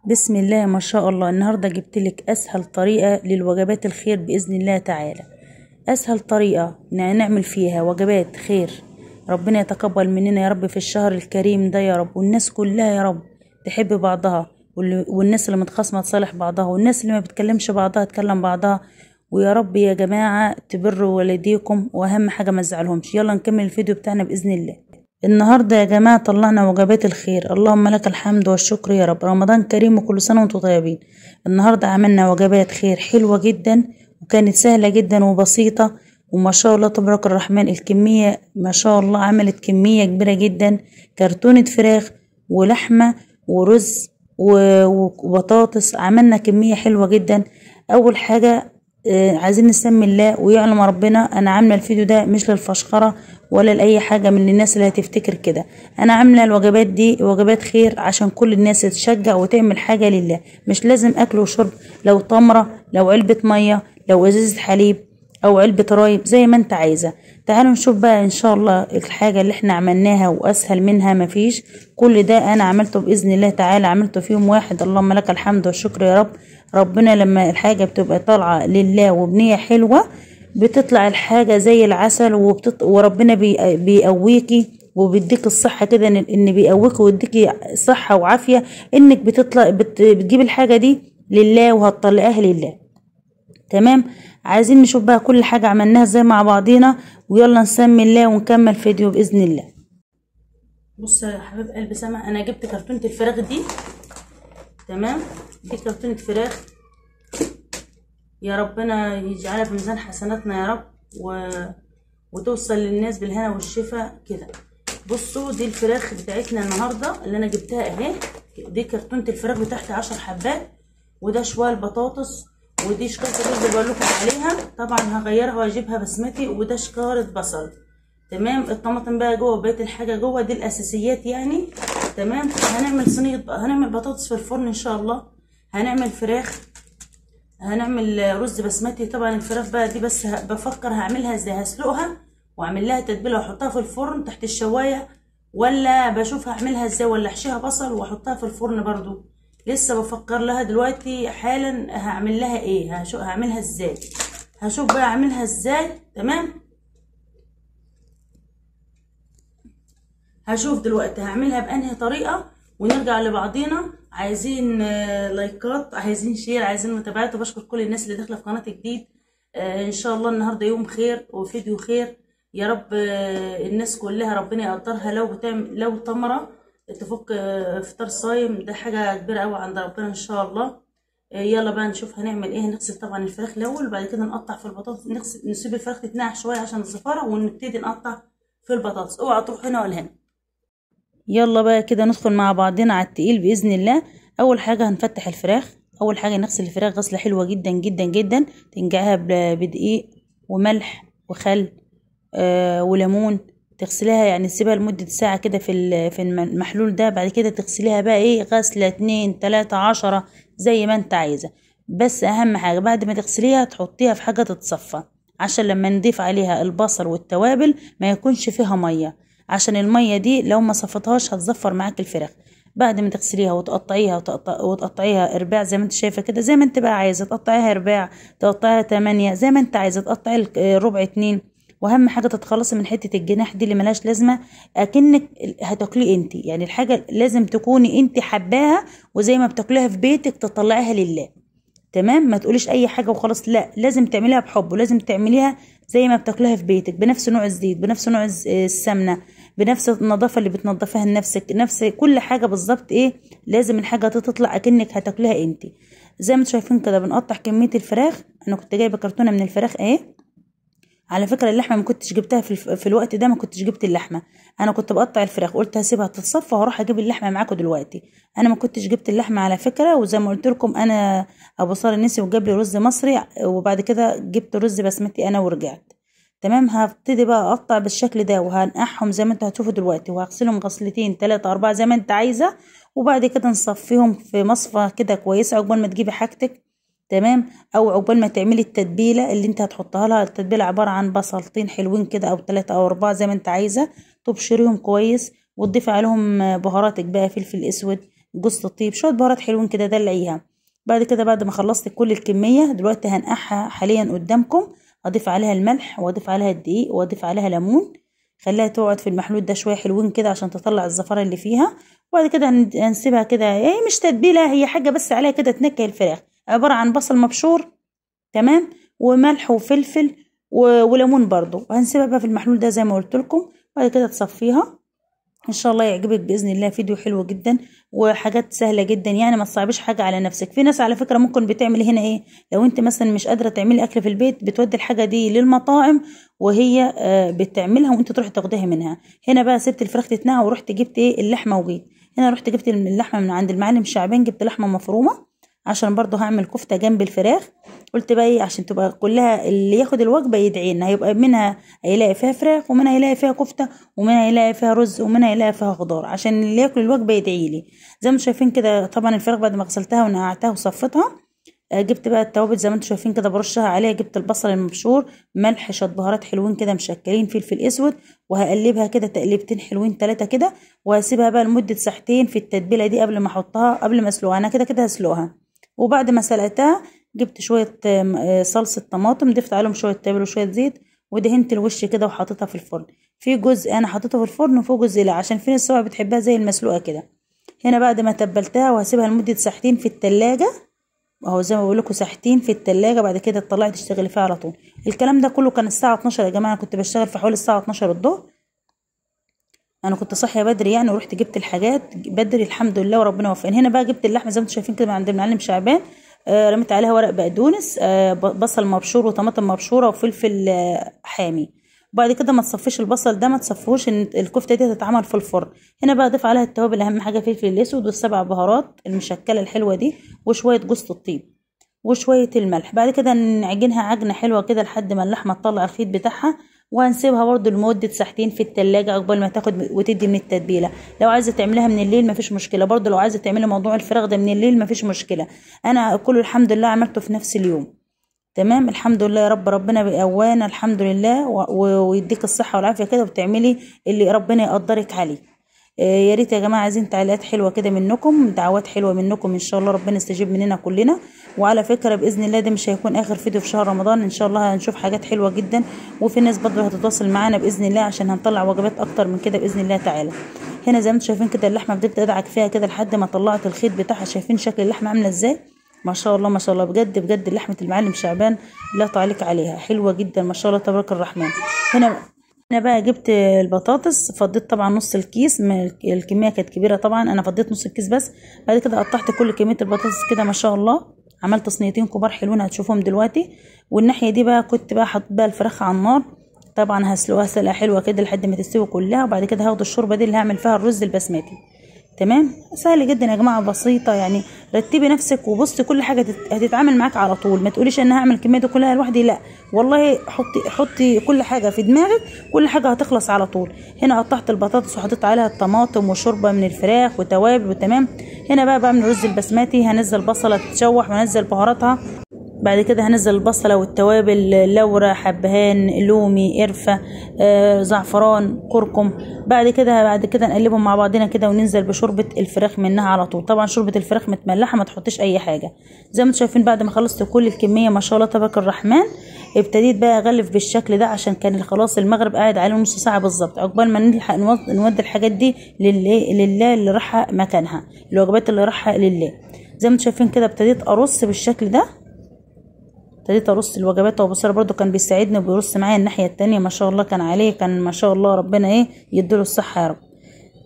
بسم الله ما شاء الله. النهاردة جبتلك أسهل طريقة للوجبات الخير بإذن الله تعالى. أسهل طريقة نعمل فيها وجبات خير، ربنا يتقبل مننا يا رب في الشهر الكريم ده يا رب، والناس كلها يا رب تحب بعضها، والناس اللي متخاصمة تصالح بعضها، والناس اللي ما بتكلمش بعضها تكلم بعضها، ويا رب يا جماعة تبروا والديكم، وأهم حاجة ما تزعلهمش. يلا نكمل الفيديو بتاعنا بإذن الله. النهاردة يا جماعة طلعنا وجبات الخير، اللهم لك الحمد والشكر يا رب. رمضان كريم وكل سنة وانتم طيبين. النهاردة عملنا وجبات خير حلوة جدا، وكانت سهلة جدا وبسيطة، وما شاء الله تبارك الرحمن. الكمية ما شاء الله عملت كمية كبيرة جدا، كرتونة فراخ ولحمة ورز وبطاطس. عملنا كمية حلوة جدا. أول حاجة عايزين نسمي الله ويعلم ربنا، انا عامله الفيديو ده مش للفشخره ولا لاي حاجه من الناس اللي هتفتكر كده. انا عامله الوجبات دي وجبات خير عشان كل الناس تتشجع وتعمل حاجه لله، مش لازم اكل وشرب، لو تمره، لو علبه ميه، لو ازازه حليب، او علبه رايب، زي ما انت عايزه. تعالوا نشوف بقى ان شاء الله الحاجه اللي احنا عملناها واسهل منها مفيش. كل ده انا عملته باذن الله تعالى، عملته في يوم واحد. اللهم لك الحمد والشكر يا رب. ربنا لما الحاجه بتبقى طالعه لله وبنيه حلوه بتطلع الحاجه زي العسل، وربنا بيقويكي وبيديك الصحه كده، ان بيقويكي ويديكي صحه وعافيه، انك بتطلع بتجيب الحاجه دي لله وهتطلعيها لله. تمام. عايزين نشوف بقى كل حاجة عملناها ازاي مع بعضينا، ويلا نسمي الله ونكمل فيديو بإذن الله. بص يا حبيب قلبي سما، انا جبت كرتونة الفراخ دي. تمام. دي كرتونة فراخ، يا ربنا يجعلها في ميزان حسناتنا يا رب، وتوصل للناس بالهنا والشفا كده. بصوا دي الفراخ بتاعتنا النهارده اللي انا جبتها اهي. دي كرتونة الفراخ بتاعتي 10 حبات، وده شوية البطاطس، ودي شكارة الرز اللي بقول لكم عليها، طبعا هغيرها واجيبها بسمتي، وده شكارة بصل. تمام. الطماطم بقى جوه، بقيه الحاجه جوه، دي الاساسيات يعني. تمام. هنعمل صينيه، هنعمل بطاطس في الفرن ان شاء الله، هنعمل فراخ، هنعمل رز بسمتي. طبعا الفراخ بقى دي بس بفكر هعملها ازاي، هسلقها واعمل لها تتبيله واحطها في الفرن تحت الشوايه، ولا بشوف هعملها ازاي، ولا احشيها بصل واحطها في الفرن برضو. لسه بفكر لها دلوقتي حالا هعمل لها ايه، هعملها ازاي، هشوف بقى اعملها ازاي. تمام. هشوف دلوقتي هعملها بانهي طريقه، ونرجع لبعضينا. عايزين لايكات، عايزين شير، عايزين متابعات، وبشكر كل الناس اللي داخله في قناه جديد. ان شاء الله النهارده يوم خير وفيديو خير يا رب. الناس كلها ربنا يقدرها، لو تمره تفك افطار صايم، ده حاجه كبيره قوي عند ربنا ان شاء الله. يلا بقى نشوف هنعمل ايه. هنغسل طبعا الفراخ الاول، وبعد كده نقطع في البطاطس، نسيب الفراخ تتنقع شويه عشان الزفاره، ونبتدي نقطع في البطاطس. اوعى تروح هنا ولا هنا. يلا بقى كده ندخل مع بعضنا على التقيل بإذن الله. أول حاجة هنفتح الفراخ. أول حاجة نغسل الفراخ غسلة حلوة جدا جدا جدا، تنقعها بدقيق وملح وخل وليمون. تغسليها يعني تسيبها لمدة ساعة كده في المحلول ده. بعد كده تغسليها بقى ايه، غسلة 2 3 10 زي ما انت عايزة. بس أهم حاجة بعد ما تغسليها تحطيها في حاجة تتصفى، عشان لما نضيف عليها البصل والتوابل ما يكونش فيها مية، عشان المية دي لو ما صفتهاش هتزفر معاك الفراخ. بعد ما تغسليها وتقطعيها وتقطعيها ارباع زي ما انت شايفه كده، زي ما انت بقى عايزه تقطعيها ارباع، تقطعيها 8 زي ما انت عايزه، تقطعي ربع 2. واهم حاجه تتخلصي من حته الجناح دي اللي ملهاش لازمه، اكنك هتاكليه انت، يعني الحاجه لازم تكوني انت حباها، وزي ما بتاكليها في بيتك تطلعيها لله. تمام. ما تقوليش اي حاجه وخلاص، لا، لازم تعمليها بحب، ولازم تعمليها زي ما بتاكلها في بيتك، بنفس نوع الزيت، بنفس نوع السمنه، بنفس النظافه اللي بتنظفيها لنفسك، نفس كل حاجه بالظبط. ايه، لازم الحاجه تطلع اكنك هتاكلها انت. زي ما انتم شايفين كده بنقطع كميه الفراخ. انا كنت جايبه كرتونه من الفراخ اهي. على فكره اللحمه ما كنتش جبتها في الوقت ده، ما كنتش جبت اللحمه، انا كنت بقطع الفراخ، قلت هسيبها تتصفى وهروح اجيب اللحمه معاكم دلوقتي. انا ما كنتش جبت اللحمه على فكره. وزي ما قلت لكم انا ابو صار نسي وجاب لي رز مصري، وبعد كده جبت رز بسمتي انا ورجعت. تمام. هبتدي بقى اقطع بالشكل ده، وهنقعهم زي ما انتوا هتشوفوا دلوقتي، وهغسلهم غسلتين 3 4 زي ما انت عايزه، وبعد كده نصفيهم في مصفى كده كويسه عقبال ما تجيبي حاجتك. تمام. او عقبال ما تعملي التتبيله اللي انت هتحطها لها. التتبيله عباره عن بصلتين حلوين كده، او 3 أو 4 زي ما انت عايزه، تبشريهم كويس، وتضيفي عليهم بهاراتك بقى، فلفل اسود، جوز الطيب، شويه بهارات حلوين كده دلعيها. بعد كده بعد ما خلصت كل الكميه دلوقتي هنقعها حاليا قدامكم. اضيف عليها الملح واضيف عليها الدقيق واضيف عليها ليمون، خليها تقعد في المحلول ده شويه حلوين كده عشان تطلع الزفاره اللي فيها. وبعد كده هنسيبها كده، هي مش تتبيله، هي حاجه بس عليها كده تنكه الفراخ، عباره عن بصل مبشور تمام وملح وفلفل وليمون برضو. وهنسيبها بقى في المحلول ده زي ما قلت لكم. بعد كده تصفيها. ان شاء الله يعجبك باذن الله، فيديو حلو جدا وحاجات سهله جدا، يعني ما تصعبيش حاجه على نفسك. في ناس على فكره ممكن بتعمل هنا ايه، لو انت مثلا مش قادره تعملي اكل في البيت بتودي الحاجه دي للمطاعم وهي بتعملها وانت تروحي تاخديها منها. هنا بقى سبت الفراخ تتنقع ورحت جبت ايه اللحمه وجيت هنا رحت جبت اللحمه من عند المعلم شعبان، جبت لحمه مفرومه عشان برضو هعمل كفته جنب الفراخ. قلت بقى ايه عشان تبقى كلها اللي ياخد الوجبه يدعينا، هيبقى منها هيلاقي فيها فراخ ومنها هيلاقي فيها كفته ومنها هيلاقي فيها رز ومنها هيلاقي فيها خضار، عشان اللي ياكل الوجبه يدعي لي. زي ما انتم شايفين كده طبعا الفراخ بعد ما غسلتها ونقعتها وصفتها، جبت بقى التوابل زي ما انتم شايفين كده برشها عليها. جبت البصل المبشور، ملح، شويه بهارات حلوين كده مشكلين، فلفل اسود، وهقلبها كده تقليبتين حلوين 3 كده، وهسيبها بقى لمده ساعتين في التتبيله دي قبل ما احطها، قبل ما اسلقها. انا كده كده هسلقها. وبعد ما سلقتها جبت شويه صلصه طماطم، ضفت عليهم شويه توابل وشويه زيت، ودهنت الوش كده وحطيتها في الفرن. في جزء انا حطيته في الفرن وفوق جزء لا، عشان في ناس بتحبها زي المسلوقه كده. هنا بعد ما تبلتها وهسيبها لمده ساعتين في التلاجة، اهو زي ما بقول لكم ساعتين في التلاجة. بعد كده تطلعي تشتغلي فيها على طول. الكلام ده كله كان الساعه 12 يا جماعه، كنت بشتغل في حوالي الساعه 12 الظهر. انا كنت صاحيه بدري يعني، ورحت جبت الحاجات بدري الحمد لله وربنا وفقني. هنا بقى جبت اللحمه زي ما انتم شايفين كده من عند المعلم شعبان، رميت عليها ورق بقدونس، بصل مبشور وطماطم مبشوره وفلفل حامي. وبعد كده ما تصفيش البصل ده، ما تصفوش، ان الكفته دي تتعمل في الفرن. هنا بقى اضيف عليها التوابل، اهم حاجه فلفل الاسود والسبع بهارات المشكله الحلوه دي وشويه جوز الطيب وشويه الملح. بعد كده نعجنها عجنه حلوه كده لحد ما اللحمه تطلع الخيط بتاعها، وهنسيبها برضو لمده ساعتين في التلاجة عقبال ما تاخد وتدي من التتبيله. لو عايزه تعمليها من الليل مفيش مشكله، برضو لو عايزه تعملي موضوع الفراخ ده من الليل مفيش مشكله. انا كله الحمد لله عملته في نفس اليوم تمام. الحمد لله يا رب، ربنا بيقوانا الحمد لله ويديك الصحه والعافيه كده، وتعملي اللي ربنا يقدرك عليه. يا ريت يا جماعه عايزين تعليقات حلوه كده منكم، دعوات حلوه منكم، ان شاء الله ربنا يستجيب مننا كلنا. وعلى فكره باذن الله ده مش هيكون اخر فيديو في شهر رمضان، ان شاء الله هنشوف حاجات حلوه جدا، وفي ناس برضه هتتواصل معانا باذن الله عشان هنطلع وجبات اكتر من كده باذن الله تعالى. هنا زي ما انتم شايفين كده اللحمه بدات ادعك فيها كده لحد ما طلعت الخيط بتاعها. شايفين شكل اللحمه عامله ازاي؟ ما شاء الله ما شاء الله، بجد بجد لحمه المعلم شعبان لا تعليق عليها، حلوه جدا ما شاء الله تبارك الرحمن. هنا بقى جبت البطاطس، فضيت طبعا نص الكيس، الكميه كانت كبيره طبعا، انا فضيت نص الكيس بس. بعد كده قطعت كل كميه البطاطس كده ما شاء الله، عملت صينيتين كبار حلوين هتشوفهم دلوقتي. والناحيه دي بقى كنت بقى حاطط بقى الفراخ على النار، طبعا هسلقها سلقه حلوه كده لحد ما تستوي كلها. وبعد كده هاخد الشوربه دي اللي هعمل فيها الرز البسمتي تمام. سهل جدا يا جماعه، بسيطه يعني. رتبي نفسك وبصي كل حاجه هتتعامل معاك على طول. ما تقوليش ان هعمل الكميه دي كلها لوحدي، لا والله، حطي كل حاجه في دماغك، كل حاجه هتخلص على طول. هنا قطعت البطاطس وحطيت عليها الطماطم وشوربه من الفراخ وتوابل وتمام. هنا بقى بعمل رز البسمتي، هنزل بصله تتشوح وانزل بهاراتها. بعد كده هنزل البصله والتوابل، لورا، حبهان، لومي، قرفه، زعفران، كركم. بعد كده نقلبهم مع بعضنا كده وننزل بشوربه الفراخ منها على طول. طبعا شوربه الفراخ متملحه، ما تحطيش اي حاجه. زي ما انتم شايفين بعد ما خلصت كل الكميه ما شاء الله تبارك الرحمن، ابتديت بقى اغلف بالشكل ده عشان كان خلاص المغرب قاعد عليه نص ساعه بالظبط، عقبال ما نلحق نودي الحاجات دي لله اللي راحه مكانها، الوجبات اللي راحه لله. زي ما انتم شايفين كده ابتديت ارص بالشكل ده، ابتديت ارص الوجبات. وبصير برضو كان بيساعدني وبيرص معايا الناحيه التانية ما شاء الله، كان عليه كان ما شاء الله ربنا يديله الصحه يا رب.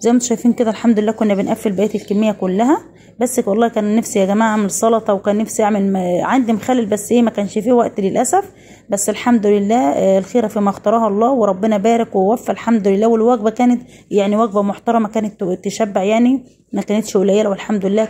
زي ما انتم شايفين كده الحمد لله كنا بنقفل بقيه الكميه كلها. بس والله كان نفسي يا جماعه اعمل سلطه، وكان نفسي اعمل عندي مخلل، بس ما كانش فيه وقت للاسف. بس الحمد لله الخيره فيما اختارها الله، وربنا بارك ووفى الحمد لله. والوجبه كانت يعني وجبه محترمه، كانت تشبع يعني، ما كانتش قليله، والحمد لله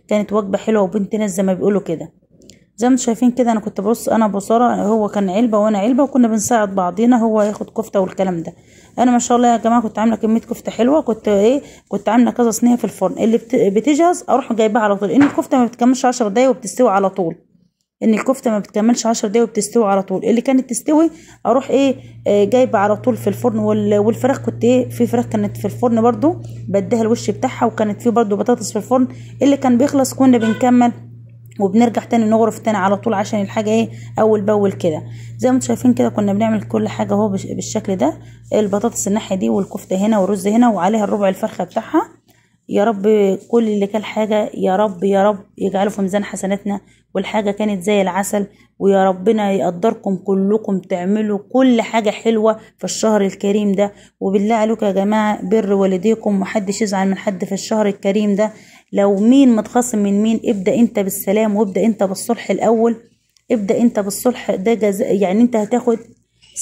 كانت وجبه حلوه وبنت ناس زي ما بيقولوا كده. زي ما انتم شايفين كده انا كنت برص، انا بصاره، هو كان علبه وانا علبه، وكنا بنساعد بعضينا، هو ياخد كفته والكلام ده. انا ما شاء الله يا جماعه كنت عامله كميه كفته حلوه، كنت عامله كذا صينيه في الفرن، اللي بتجهز اروح جايباها على طول، لان الكفته ما بتكملش 10 دقايق وبتستوي على طول ان الكفته ما بتكملش 10 دقايق وبتستوي على طول. اللي كانت تستوي اروح ايه جايبه على طول في الفرن. والفراخ كنت ايه، في فراخ كانت في الفرن برضو بديها الوش بتاعها، وكانت في برضو بطاطس في الفرن. اللي كان بيخلص كنا بنكمل وبنرجع تاني نغرف تاني على طول، عشان الحاجه ايه اول باول كده. زي ما انتم شايفين كده كنا بنعمل كل حاجه اهو بالشكل ده. البطاطس الناحيه دي، والكفته هنا، والرز هنا، وعليها الربع الفرخه بتاعها. يا رب كل اللي كل حاجة يا رب يا رب يجعله في ميزان حسناتنا، والحاجة كانت زي العسل. ويا ربنا يقدركم كلكم تعملوا كل حاجة حلوة في الشهر الكريم ده. وبالله عليكم يا جماعة بر والديكم، محدش يزعل من حد في الشهر الكريم ده. لو مين متخاصم من مين، ابدأ انت بالسلام، وابدأ انت بالصلح الأول. ابدأ انت بالصلح ده يعني انت هتاخد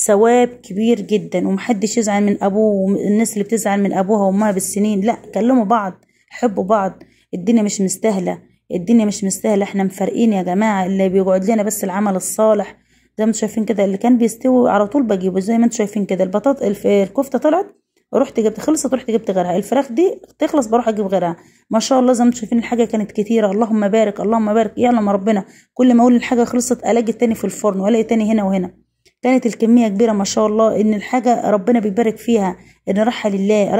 ثواب كبير جدا. ومحدش يزعل من ابوه، والناس اللي بتزعل من ابوها وامها بالسنين، لا، كلموا بعض، حبوا بعض. الدنيا مش مستاهله، الدنيا مش مستاهله. احنا مفارقين يا جماعه، اللي بيقعد لنا بس العمل الصالح. زي ما انتم شايفين كده، اللي كان بيستوي على طول بجيبه. زي ما انتم شايفين كده الكفته طلعت، رحت جبت، خلصت رحت جبت غيرها. الفراخ دي تخلص بروح اجيب غيرها. ما شاء الله زي ما انتم شايفين الحاجه كانت كتيره. اللهم بارك اللهم بارك، يعلم ربنا كل ما اقول الحاجه خلصت الاقي التاني في الفرن، والاقي تاني هنا وهنا. كانت الكميه كبيره ما شاء الله، ان الحاجه ربنا بيبارك فيها، ان راحه لله،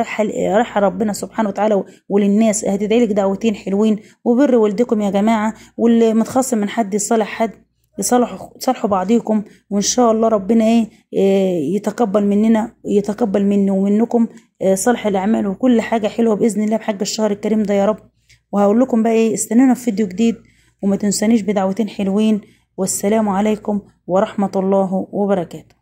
راحه ربنا سبحانه وتعالى وللناس. هتدعي لك دعوتين حلوين وبر والدكم يا جماعه. واللي متخاصم من حد يصالح حد، صالحوا بعضيكم. وان شاء الله ربنا يتقبل مننا، يتقبل مني ومنكم صالح الاعمال وكل حاجه حلوه باذن الله بحق الشهر الكريم ده يا رب. وهقول لكم بقى استنونا في فيديو جديد، وما تنسانيش بدعوتين حلوين. والسلام عليكم ورحمه الله وبركاته.